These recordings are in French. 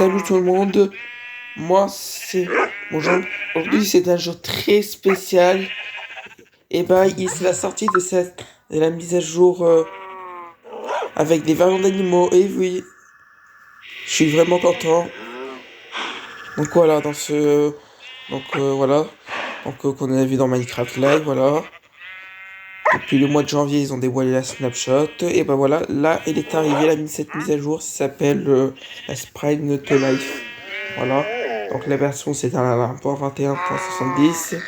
Salut tout le monde, moi c'est bonjour. Aujourd'hui c'est un jour très spécial. Et c'est la sortie de la mise à jour avec des variants d'animaux. Et oui, je suis vraiment content. Donc voilà, qu'on a vu dans Minecraft Live, voilà. Depuis le mois de janvier, ils ont dévoilé la snapshot. Et voilà, là, elle est arrivée, cette mise à jour, ça s'appelle la Sprite to Life. Voilà. Donc la version, c'est un 1.21.70.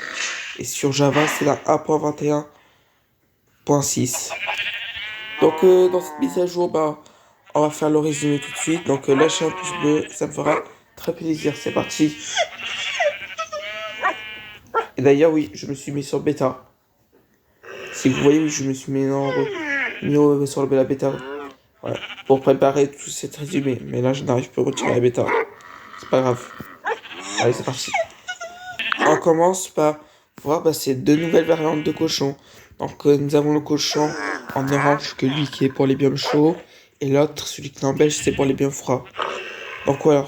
Et sur Java, c'est la 1.21.6. Donc dans cette mise à jour, on va faire le résumé tout de suite. Donc lâchez un pouce bleu, ça me fera très plaisir. C'est parti. Et d'ailleurs, oui, je me suis mis sur bêta. Si vous voyez, oui, je me suis mis sur la bêta. Voilà, pour préparer tout cet résumé. Mais là, je n'arrive plus à retirer la bêta. C'est pas grave. Allez, c'est parti. On commence par voir ces deux nouvelles variantes de cochon. Donc, nous avons le cochon en orange, que lui qui est pour les biomes chauds. Et l'autre, celui qui est en beige, c'est pour les biomes froids. Donc, voilà.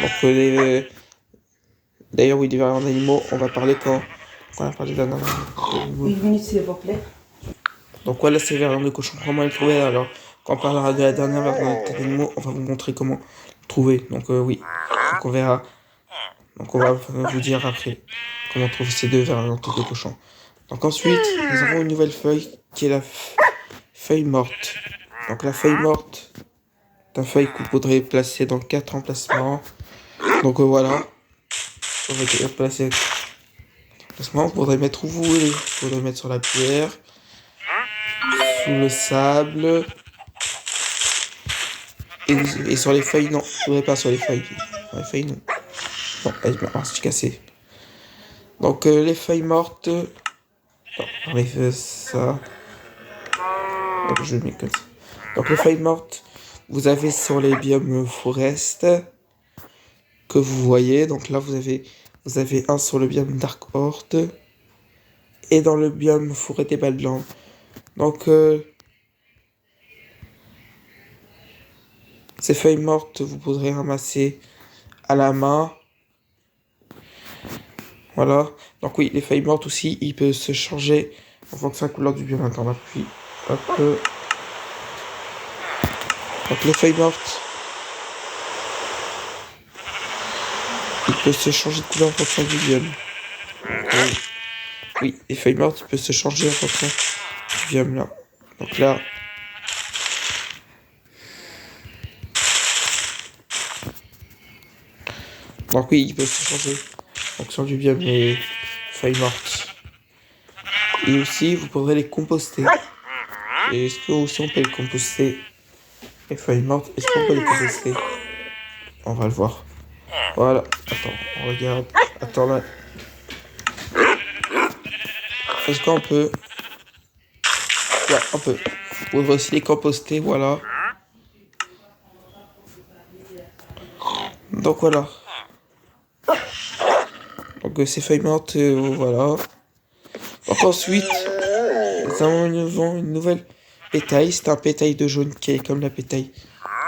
Donc, d'ailleurs, oui, des variantes d'animaux, on va parler quand on va parler d'un animal. Une minute, s'il vous plaît. Donc voilà, ces variantes de cochon, comment les trouver. Alors, quand on parlera de la dernière variante d'animaux, on va vous montrer comment trouver. Donc oui, donc on verra. Donc on va vous dire après comment trouver ces deux variantes de cochon. Donc ensuite, nous avons une nouvelle feuille qui est la feuille morte. Donc la feuille morte, c'est une feuille que vous pourrez placer dans 4 emplacements. Donc voilà, on va placer emplacement. Vous pourrez mettre où vous voulez. Vous pourrez mettre sur la pierre, sous le sable. Et sur les feuilles, non. Je voudrais pas sur les feuilles. Sur les feuilles, non. Bon, allez, c'est cassé. Donc, les feuilles mortes. Non, on les fait ça. Donc, je le mets comme ça. Donc, les feuilles mortes, vous avez sur les biomes forest que vous voyez. Donc là, vous avez un sur le biome Dark Horde et dans le biome forêt des Badlands. Donc, ces feuilles mortes, vous pourrez ramasser à la main. Voilà. Donc oui, les feuilles mortes aussi, il peut se changer en fonction de la couleur du biome. Attends, on appuie. Hop. Donc les feuilles mortes, il peut se changer de couleur en fonction du biome. Oui, les feuilles mortes, il peut se changer en fonction du biome là. Donc là. Donc oui, il peut se changer en fonction du biome les feuilles mortes. Et aussi, vous pourrez les composter. Et est-ce que aussi on peut les composter? Les feuilles mortes, est-ce qu'on peut les composter? On va le voir. Voilà. Attends, on regarde. Attends là. Est-ce qu'on peut? Ouais, on peut. Vous pouvez aussi les composter, voilà. Donc voilà. Donc ces feuilles mortes, voilà. Donc ensuite, nous avons une nouvelle pétaille. C'est un pétail de jaune qui est comme la pétaille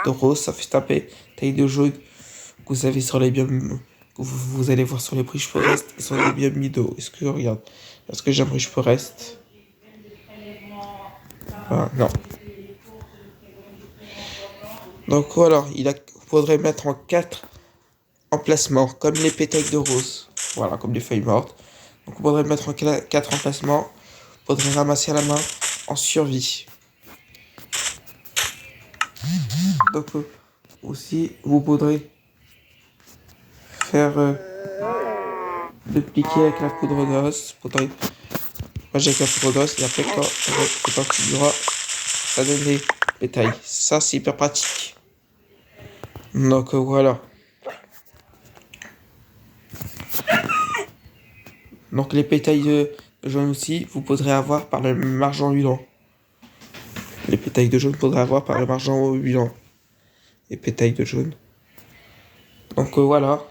de rose. Ça fait un pétail de jaune que vous avez sur les biomes. Que vous allez voir sur les Bruges Forest et sur les biomes Mido. Est-ce que regarde? Est-ce que j'ai un Bruges Forest? Ah, non. Donc voilà, faudrait mettre en 4 emplacements, comme les pétales de rose. Voilà, comme les feuilles mortes. Donc on faudrait mettre en 4 emplacements. Faudrait ramasser à la main en survie. Donc aussi, vous pourrez faire dupliquer avec la poudre d'os. Moi j'ai avec la poudre d'os et après quand il y aura, ça donne des pétales. Ça c'est hyper pratique. Donc voilà. Donc les pétales de jaune aussi, vous pourrez avoir par le même argent huilant. Les pétales de jaune, vous pourrez avoir par le argent huilant. Les pétales de jaune. Donc voilà.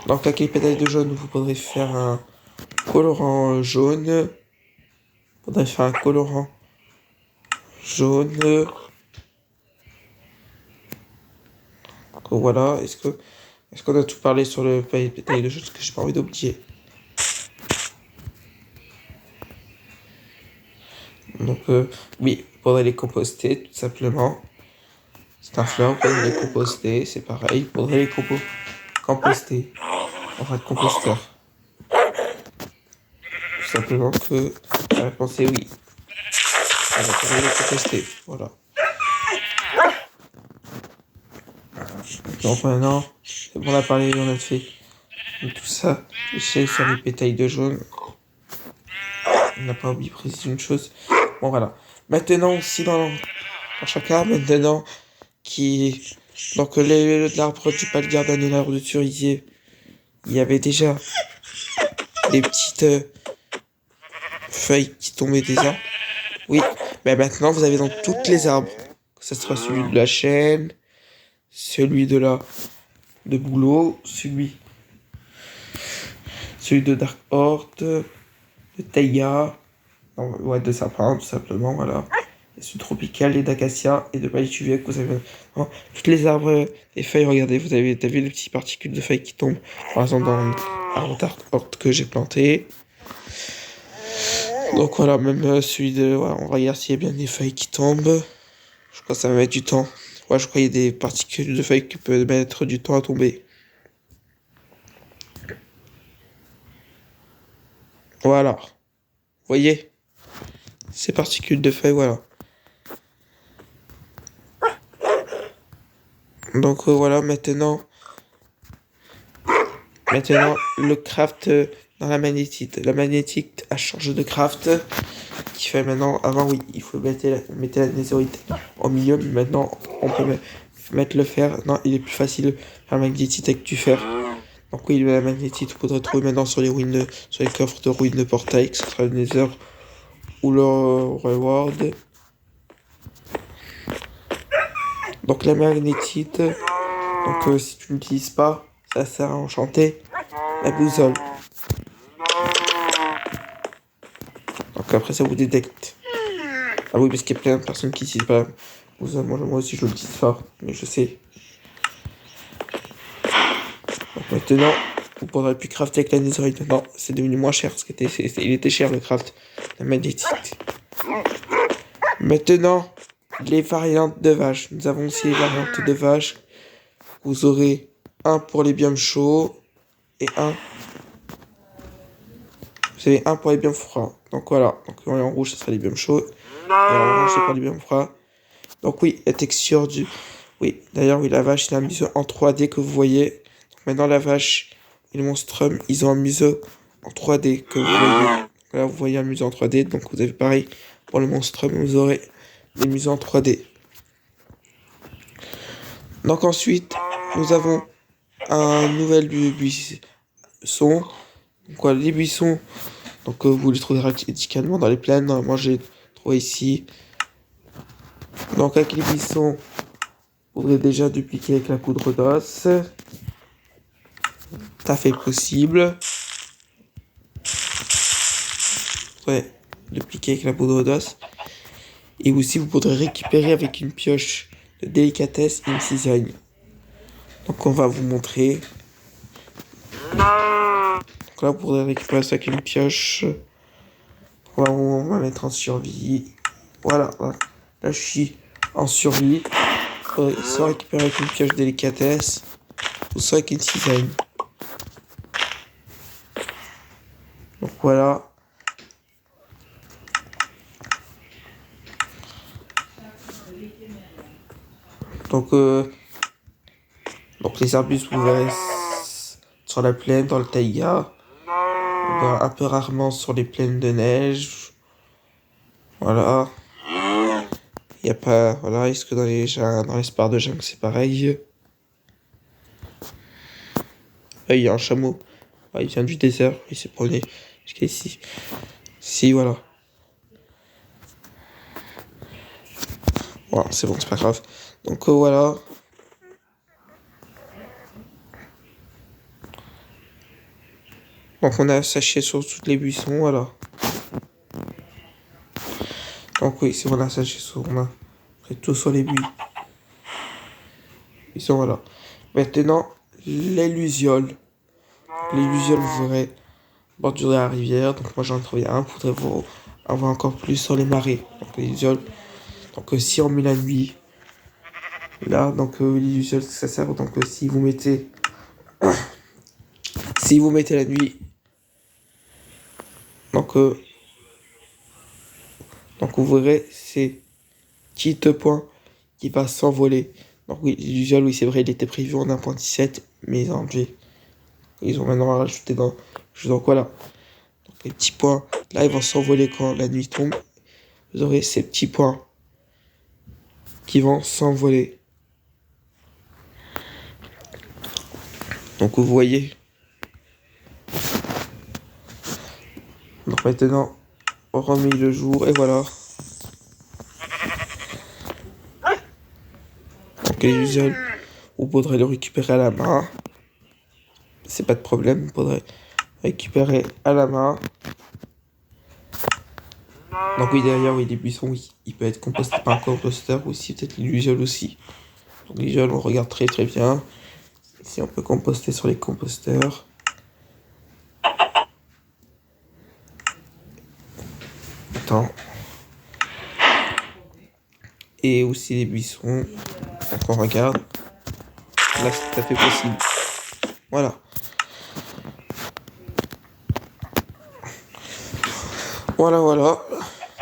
Donc avec les pétales de jaune, vous pourrez faire un colorant jaune. Vous pourrez faire un colorant jaune. Donc voilà, est-ce qu'on a tout parlé sur le pétail de jaune que j'ai pas envie d'oublier. Donc oui, vous pourrez les composter tout simplement. C'est un fleur, vous pourrez les composter, c'est pareil, vous pourrez les composter. Enfin, composteur. Tout simplement que la réponse est oui. On va pouvoir les composter, voilà. Donc maintenant, c'est bon, on a parlé, on a fait de tout ça. L'échelle sur les pétales de jaune. On n'a pas oublié de préciser une chose. Bon voilà. Maintenant aussi dans chacun, maintenant qui donc l'arbre du palgardan et l'arbre de cerisier, il y avait déjà des petites feuilles qui tombaient déjà. Oui, mais maintenant vous avez dans toutes les arbres, que ce soit celui de la chêne, celui de bouleau, celui de Dark Hort, de taïga, ouais, de sapin tout simplement, voilà. Et celui tropical et d'acacia et de palétuvier que vous avez. Hein, toutes les arbres, les feuilles, regardez, t'as vu les petites particules de feuilles qui tombent, par exemple dans l'arbre Dark Hort que j'ai planté. Donc voilà, même celui de. Voilà, on regarde s'il y a bien des feuilles qui tombent. Je crois que ça va mettre du temps. Ouais, je crois qu'il y a des particules de feuilles qui peuvent mettre du temps à tomber. Voilà. Vous voyez? Ces particules de feuilles, voilà. Donc voilà, maintenant, le craft dans la magnétite. La magnétite a changé de craft. Qui fait maintenant, avant oui, il faut mettre la netherite au milieu, mais maintenant on peut mettre le fer. Non, il est plus facile faire la magnétite avec du fer. Donc oui, la magnétite, vous pourrez trouver maintenant sur les ruines, sur les coffres de ruines de portail, que ce sera le Nether ou le Reward. Donc la magnétite, donc si tu n'utilises pas, ça sert à enchanter la boussole. Donc après ça vous détecte. Ah oui, parce qu'il y a plein de personnes qui n'utilisent pas la boussole. Moi aussi je l'utilise pas, mais je sais. Donc maintenant, vous pourrez plus crafter avec la netherite. Maintenant, c'est devenu moins cher, parce il était cher le craft, la magnétite. Maintenant, les variantes de vaches. Nous avons aussi les variantes de vaches. Vous aurez un pour les biomes chauds et un. Vous avez un pour les biomes froids. Donc voilà. Donc en rouge, ce sera les biomes chauds. Et en orange, c'est pour les biomes froids. Donc oui, la texture du. Oui, d'ailleurs, oui, la vache, c'est un museau en 3D que vous voyez. Donc maintenant, la vache et le monstrum, ils ont un museau en 3D que vous voyez. Là, vous voyez un museau en 3D. Donc vous avez pareil pour le monstrum, vous aurez des museaux en 3D. Donc ensuite, nous avons un nouvel buisson. Donc voilà, les buissons, donc vous les trouverez également dans les plaines. Moi j'ai trouvé ici. Donc avec les buissons, vous pourrez déjà dupliquer avec la poudre d'os. Tout à fait possible. Ouais, dupliquer avec la poudre d'os. Et aussi vous pourrez récupérer avec une pioche de délicatesse et une cisaille. Donc on va vous montrer. Donc là vous pourrez récupérer ça avec une pioche. On va mettre en survie. Voilà, voilà. Là je suis en survie. Soit récupérer avec une pioche délicatesse, ou soit avec une cisaille. Donc voilà. Donc les arbustes, vous verrez sur la plaine, dans le taïga. Un peu rarement sur les plaines de neige. Voilà. Il n'y a pas. Voilà, est-ce que dans les spares de jungle, c'est pareil? Il y a un chameau. Il vient du désert. Il s'est promené jusqu'ici. Si, voilà. Voilà, c'est bon, c'est pas grave. Donc voilà. Donc on a saché sur toutes les buissons, voilà. Donc oui, si on a séché sur, on a pris tout sur les buis. Ils sont voilà. Maintenant, les lucioles. Les lucioles, vous verrez, bordure de la rivière. Donc moi j'en ai trouvé un. Faudrait vous avoir encore plus sur les marais. Donc les lucioles. Donc si on met la nuit, là, donc les lucioles, ça sert. Donc si vous mettez, si vous mettez la nuit, donc vous verrez ces petits points qui va s'envoler. Donc oui, l'usual, oui, c'est vrai, il était prévu en 1.17, mais ils ont enlevé. Ils ont maintenant rajouté dans. Donc voilà. Donc les petits points, là, ils vont s'envoler quand la nuit tombe. Vous aurez ces petits points qui vont s'envoler. Donc vous voyez. Donc maintenant, on remet le jour et voilà. Donc les usuels, vous pourrez le récupérer à la main. C'est pas de problème, vous pourrez récupérer à la main. Donc oui, derrière, oui, les buissons, oui, il peut être composté par un composteur aussi, peut-être l'usuel aussi. Donc l'usuel, on regarde très très bien. Ici, on peut composter sur les composteurs. Attends. Et aussi les buissons. Donc on regarde. Là, c'est tout à fait possible. Voilà. Voilà.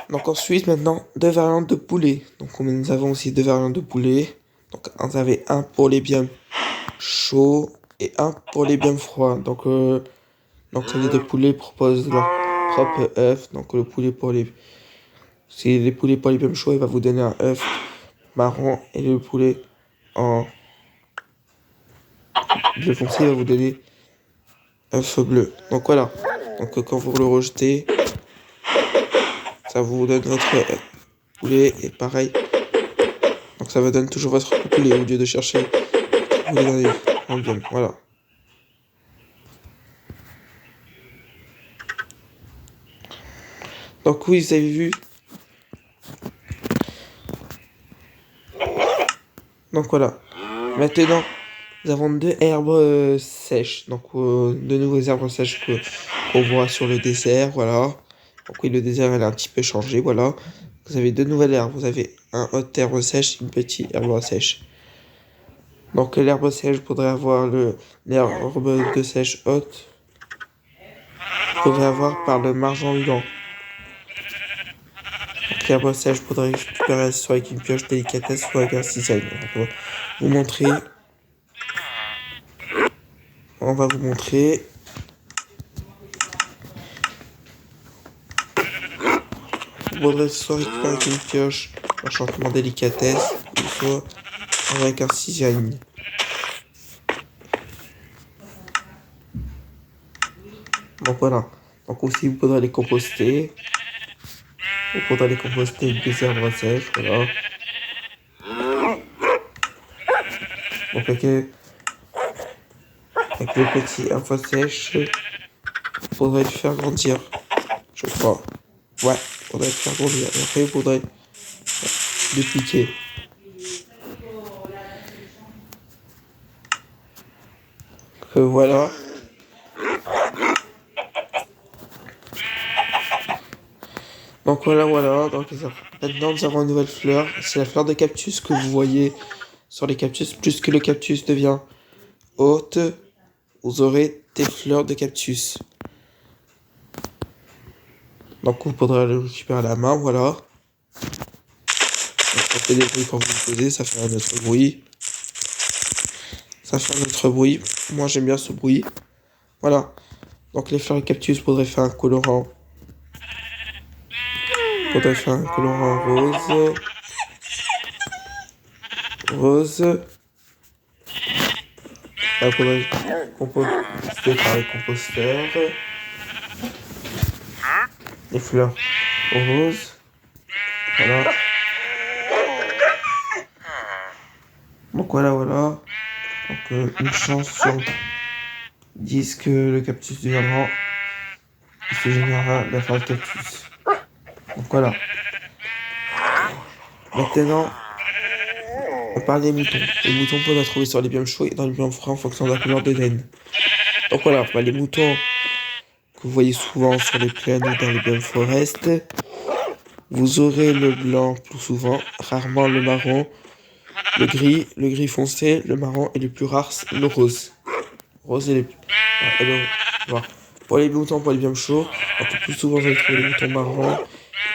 Donc ensuite, maintenant, deux variantes de poulet. Donc nous avons aussi deux variantes de poulet. Donc vous avez un pour les biomes chauds et un pour les biomes froids. Donc les deux poulets proposent leur propre œuf. Donc le poulet pour les... Si les poulets pour les biomes chauds, il va vous donner un œuf marron. Et le poulet en bleu foncé va vous donner un œuf bleu. Donc voilà. Donc quand vous le rejetez, ça vous donne votre poulet et pareil. Donc ça vous donne toujours votre poulet au lieu de chercher poulet dans les biomes. Voilà. Donc oui, vous avez vu. Donc voilà. Maintenant, nous avons deux herbes sèches. Donc deux nouvelles herbes sèches qu'on voit sur le désert. Voilà. Donc oui, le désert elle a un petit peu changé. Voilà. Vous avez deux nouvelles herbes. Vous avez un haute herbe sèche et une petite herbe sèche. Donc l'herbe sèche, il faudrait avoir l'herbe de sèche haute. Il faudrait avoir par le marjan-gland. L'herbe sèche, il faudrait récupérer soit avec une pioche délicatesse, soit avec un cisaille. On va vous montrer. On va vous montrer. Il faudrait soit récupérer avec une pioche, enchantement délicatesse, ou soit avec un cisaille. Donc voilà. Donc aussi, vous pourrez les composter. Vous pourrez les composter avec des herbes sèches, voilà. Donc avec le petit herbes sèches, il faudrait le faire grandir, je crois. Ouais, il faudrait le faire grandir. Et après, il faudrait le piquer. Voilà. Donc voilà. Donc maintenant, nous avons une nouvelle fleur. C'est la fleur de cactus que vous voyez sur les cactus. Plus que le cactus devient haute, vous aurez des fleurs de cactus. Donc vous pourrez le récupérer à la main, voilà. Donc, ça fait des bruits quand vous le posez, ça fait un autre bruit. Ça fait un autre bruit. Moi j'aime bien ce bruit. Voilà. Donc les fleurs de cactus, faudrait faire un colorant. Faudrait faire un colorant rose. Là, faudrait composter par les composteurs. Les fleurs roses. Voilà. Donc voilà. Donc une chance sur 10 que le cactus deviendra. Il se générera la fleur de cactus. Donc voilà. Maintenant, on parle des moutons. Les moutons, on peut les trouver sur les biomes chauds et dans les biomes froids en fonction de la couleur de laine. Donc voilà, les moutons que vous voyez souvent sur les plaines ou dans les biomes forest, vous aurez le blanc plus souvent, rarement le marron, le gris foncé, le marron et le plus rare, le rose. Rose et les... Voilà. Pour les moutons, pour les biomes chauds, un peu plus souvent, vous allez trouver les moutons marrons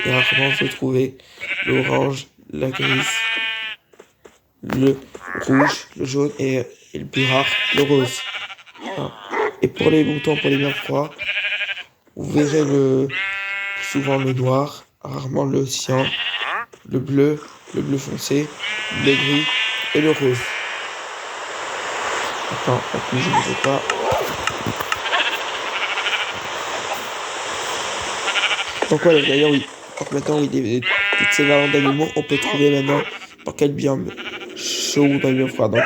et rarement, vous allez trouver l'orange, la grise, le rouge, le jaune et le plus rare, le rose. Voilà. Et pour les moutons, pour les biomes froids, vous verrez souvent le noir, rarement le cyan, le bleu foncé, le gris et le rose. Attends, en plus je ne sais pas. Donc voilà, d'ailleurs oui. Donc maintenant oui, toutes ces variantes d'animaux, on peut trouver maintenant dans quel biome chaud ou dans le biome froid. Donc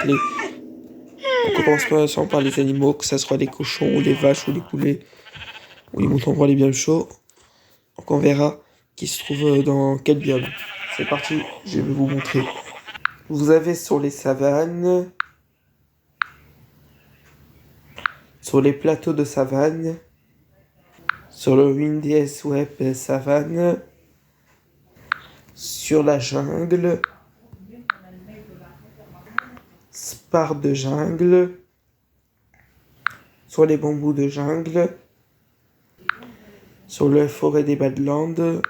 on commence par les animaux, que ce soit les cochons ou les vaches ou les poulets ou les moutons pour les biomes chauds. Donc on verra qui se trouve dans quel biome. C'est parti, je vais vous montrer. Vous avez sur les savanes, sur les plateaux de savane, sur le Windies Web savane, sur la jungle, spar de jungle, sur les bambous de jungle, sur la forêt des Badlands.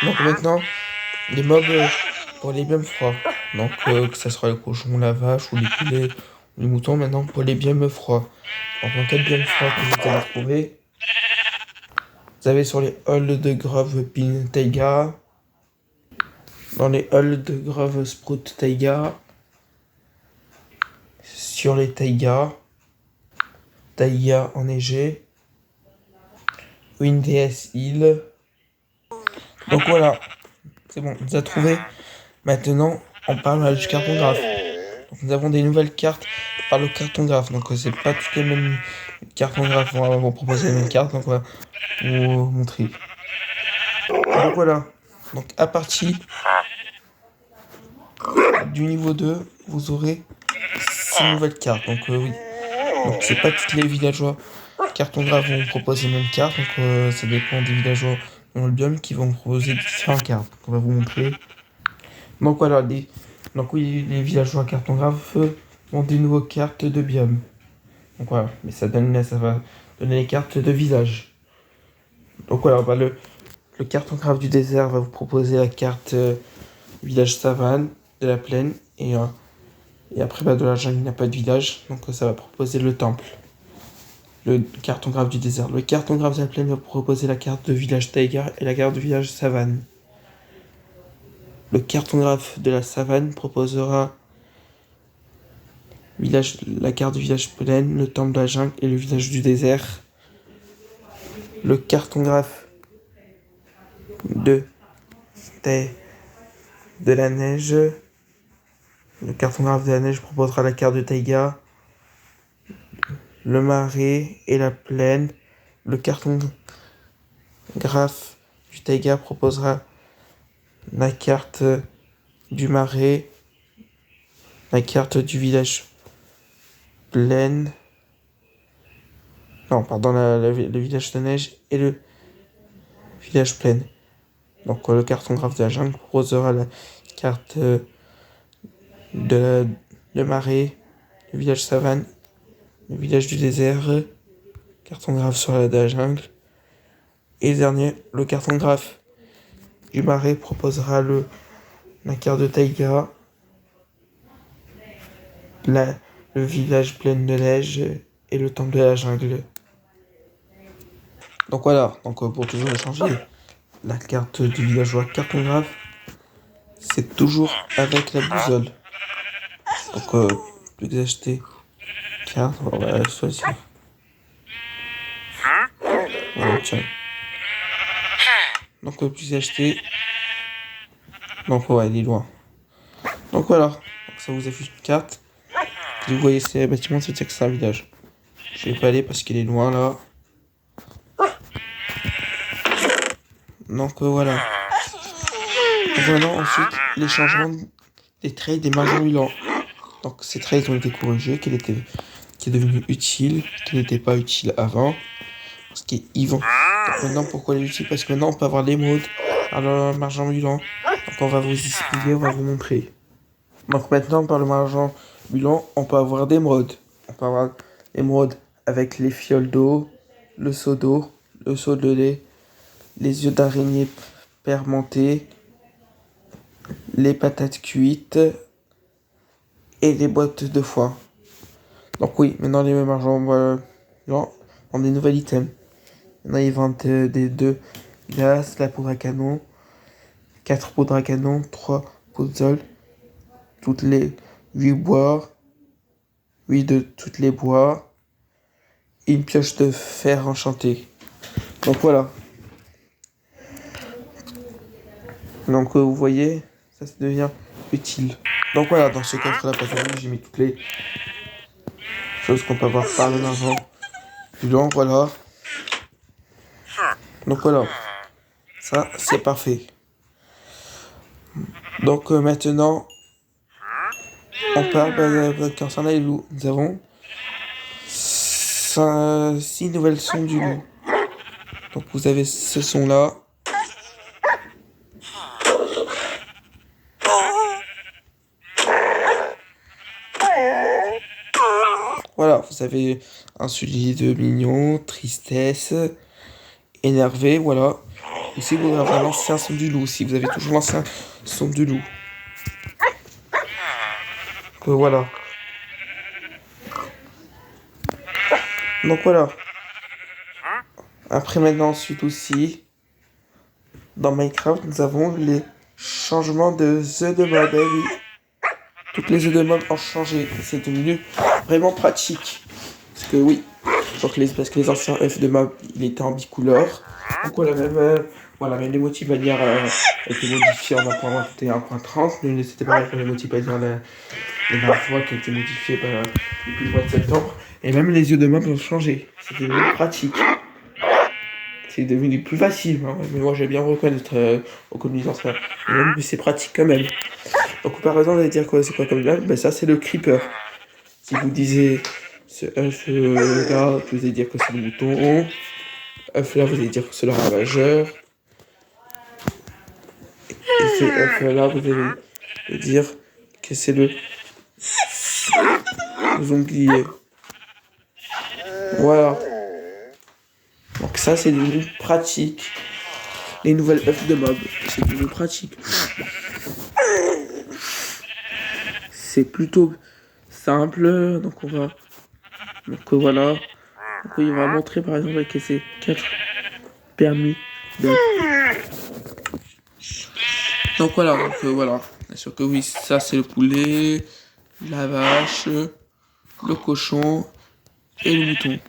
Donc maintenant, les mobs pour les biomes froids. Donc que ce soit le cochon, la vache ou les poulets ou les moutons, maintenant pour les biomes froids. Donc dans quel biome froid que vous allez trouver? Vous avez sur les halls de Grove Pine Taiga, dans les halls de Grove Sprout Taiga, sur les taïgas enneigés, Windies Hill. Donc voilà, c'est bon, on les a trouvés. Maintenant, on parle du cartographe. Donc nous avons des nouvelles cartes par le cartographe. Donc c'est pas toutes les mêmes cartographes vont proposer les mêmes cartes. Donc on va vous montrer. Donc voilà. Donc à partir du niveau 2, vous aurez 6 nouvelles cartes. Donc oui. Donc c'est pas tous les villageois cartographes vont proposer les mêmes cartes. Donc ça dépend des villageois dans le biome qui vont proposer différentes cartes. Donc on va vous montrer. Donc voilà, donc oui, les villageois cartographes ont des nouvelles cartes de biome. Donc voilà, mais ça va donner les cartes de visage. Donc voilà, le cartographe du désert va vous proposer la carte village savane de la plaine et après de la jungle il n'y a pas de village, donc ça va proposer le temple. Le cartographe du désert. Le cartographe de la plaine va vous proposer la carte de village taïga et la carte de village savane. Le cartographe de la savane proposera la carte du village plaine, le temple de la jungle et le village du désert. Le cartographe de la neige. Le cartographe de la neige proposera la carte de taïga, le marais et la plaine. Le cartographe du taïga proposera la carte du marais, la carte du village plaine, non pardon, le village de neige et le village plaine. Donc le cartographe de la jungle proposera la carte de marais, le village savane, le village du désert, cartographe sur de la jungle. Et le dernier, le cartographe du marais proposera la carte de taïga, le village plein de neige et le temple de la jungle. Donc voilà, donc pour toujours changer la carte du villageois cartographe, c'est toujours avec la boussole. Donc plus que acheter carte, on va choisir. Voilà, tiens. Donc plus acheter. Donc ouais, il est loin. Donc voilà, donc, ça vous affiche une carte. Si vous voyez ces bâtiments, c'est que c'est un village. Je vais pas aller parce qu'il est loin là. Donc voilà. Voilà ensuite les changements des traits des marges ambulants. Donc ces traits ont été corrigés, qui est devenu utile, qui n'était pas utile avant, ce qui est Yvan. Donc maintenant pourquoi il est utile? Parce que maintenant on peut avoir l'émeraude par le marge ambulant. Donc on va vous expliquer, on va vous montrer. Donc maintenant par le marge ambulant, on peut avoir d'émeraude. On peut avoir l'émeraude avec les fioles d'eau, le seau d'eau, le seau de lait, les yeux d'araignée permentés, les patates cuites et les boîtes de foin. Donc oui, maintenant les marchands ont des nouveaux items. Maintenant ils vendent des 2 glaces, la poudre à canon, 4 poudres à canon, 3 puzzles, toutes les 8 bois, 8 de toutes les bois, et une pioche de fer enchanté. Donc voilà. Donc vous voyez, ça devient utile. Donc voilà, dans ce coffre-là, j'ai mis toutes les choses qu'on peut avoir par le argent. Donc voilà. Donc voilà. Ça, c'est parfait. Donc maintenant, on parle concernant les loups. Nous avons 6 nouvelles sons du loup. Donc vous avez ce son-là. Voilà, vous avez un celui de mignon, tristesse, énervé, voilà. Aussi, vous avez l'ancien son du loup, si vous avez toujours l'ancien son du loup. Voilà. Donc voilà. Après maintenant, ensuite aussi, dans Minecraft, nous avons les changements de œufs de mob. Eh oui. Toutes les œufs de mob ont changé. C'est devenu vraiment pratique. Parce que oui, parce que les anciens œufs de mob, ils étaient en bicouleur. Donc voilà, même les multipanières étaient modifiés en 1.21.30. Mais c'était pareil pour les multipanières les dernières fois qui ont été modifiés depuis le mois de septembre. Et même les yeux de mob ont changé. C'est devenu pratique. C'est devenu plus facile. Hein. Mais moi, j'aime bien reconnaître reconnu les anciens. Mais c'est pratique quand même. Donc par exemple, vous allez dire quoi, c'est quoi comme là? Ben ça, c'est le creeper. Si vous disiez ce œuf là, vous allez dire que c'est le mouton. œuf là, vous allez dire que c'est le ravageur. Et ce œuf là, vous allez dire que c'est le zonglier. Voilà. Donc ça, c'est devenu pratique. Les nouvelles œufs de mob, c'est devenu pratique. C'est plutôt simple, donc on va... Donc voilà. Donc il va montrer par exemple que c'est 4 permis de... Donc voilà, voilà. Bien sûr que oui, ça c'est le poulet, la vache, le cochon et le mouton.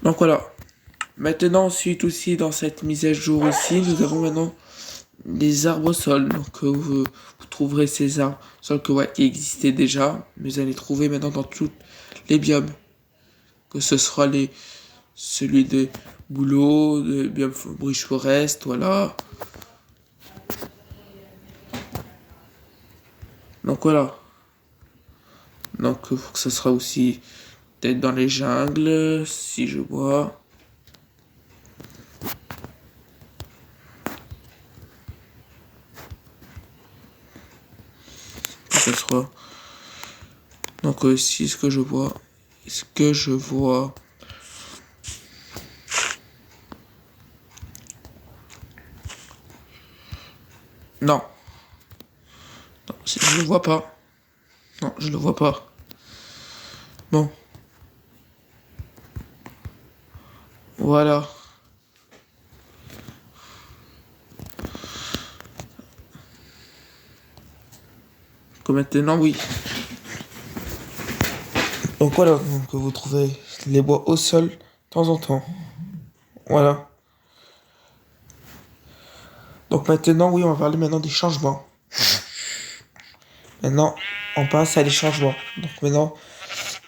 Donc voilà. Maintenant ensuite aussi dans cette mise à jour aussi, nous avons maintenant les arbres au sol. Donc vous trouverez ces arbres au sol qui existaient déjà, mais vous allez trouver maintenant dans tous les biomes. Que ce sera celui de Boulot, de biome Bruche Forest, voilà. Donc voilà. Donc ce sera aussi peut-être dans les jungles, si je vois. Ce sera. Donc si ce que je vois. Non. Non, je le vois pas. Non, je le vois pas. Bon. Voilà. Comme maintenant, oui. Donc voilà, donc vous trouvez les bois au sol de temps en temps. Voilà. Donc maintenant, oui, on va parler maintenant des changements. Maintenant, on passe à des changements. Donc maintenant,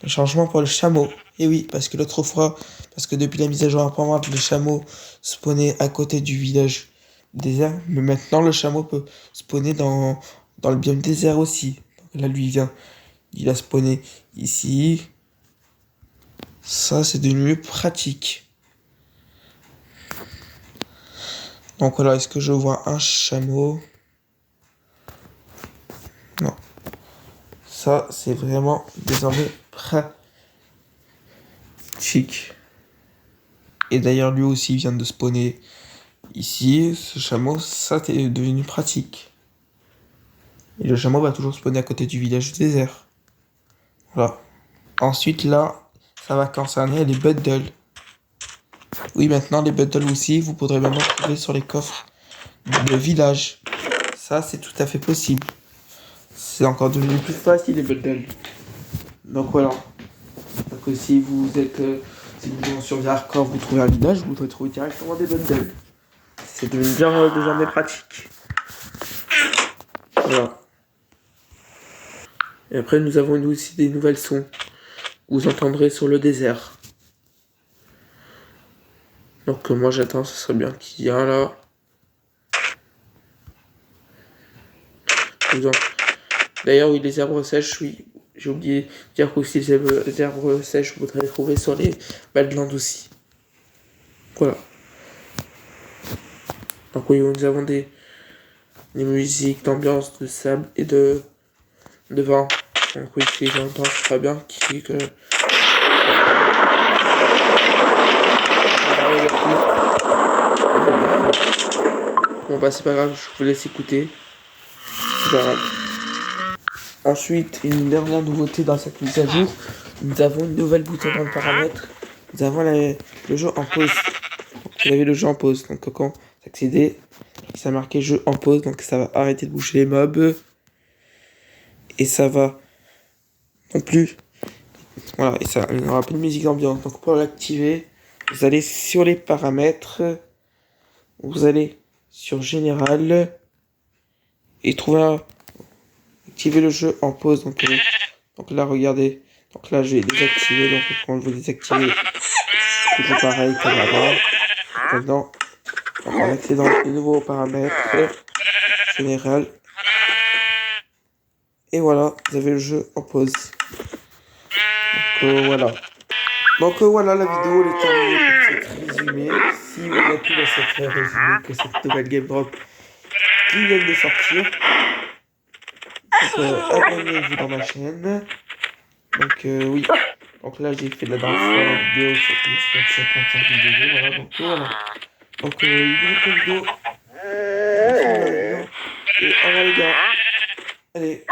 les changements pour le chameau. Et oui, parce que l'autre fois, Parce que depuis la mise à jour apparemment, le chameau spawnait à côté du village désert. Mais maintenant, le chameau peut spawner dans le biome désert aussi. Donc là, lui, il a spawné ici. Ça, c'est devenu pratique. Donc voilà, est-ce que je vois un chameau? Non. Ça, c'est vraiment désormais pratique. Et d'ailleurs, lui aussi vient de spawner ici. Ce chameau, ça, c'est devenu pratique. Et le chameau va toujours spawner à côté du village désert. Voilà. Ensuite, là, ça va concerner les bundles. Oui, maintenant, les bundles aussi, vous pourrez maintenant trouver sur les coffres de village. Ça, c'est tout à fait possible. C'est encore devenu plus facile, les bundles. Donc, voilà. Donc, si vous êtes... si vous êtes sur hardcore, vous trouvez un village, vous pouvez trouver directement des bundles. C'est devenu bien désormais pratique. Voilà. Et après, nous avons aussi des nouvelles sons. Vous entendrez sur le désert. Donc moi j'attends, ce serait bien qu'il y ait un là. D'ailleurs oui, les herbes sèches, oui. J'ai oublié de dire qu'aussi les herbes sèches, vous pourrez les trouver sur les Badlands aussi. Voilà. Donc oui, nous avons des musiques d'ambiance, de sable et de vent. Donc oui, si j'entends, c'est très bien que... Bon bah c'est pas grave, je vous laisse écouter. C'est pas grave. Ensuite, une dernière nouveauté dans cette mise à jour, nous avons une nouvelle bouton dans le paramètre. Nous avons le jeu en pause. Donc, vous avez le jeu en pause. Donc quand vous accédez, ça marqué jeu en pause. Donc ça va arrêter de bouger les mobs. Et ça va non plus. Voilà, et ça, il n'y aura pas de musique d'ambiance. Donc pour l'activer, vous allez sur les paramètres. Vous allez sur général. Et trouver activer le jeu en pause. Donc là, regardez. Donc là, j'ai désactivé. Donc quand je veux désactiver, c'est toujours pareil comme avant. Maintenant, on accède dans les nouveaux paramètres. Général. Et voilà, vous avez le jeu en pause. Donc voilà. Donc voilà, la vidéo elle est terminée pour cette résumé. Si vous avez pu cette résumé que cette nouvelle game drop qui vient de sortir. Donc abonnez-vous dans ma chaîne. Donc oui. Donc là j'ai fait de la danse dans la vidéo sur Snapchat 25 vidéos. Voilà, donc voilà. Donc il y a une vidéo. Et au revoir les gars. Allez.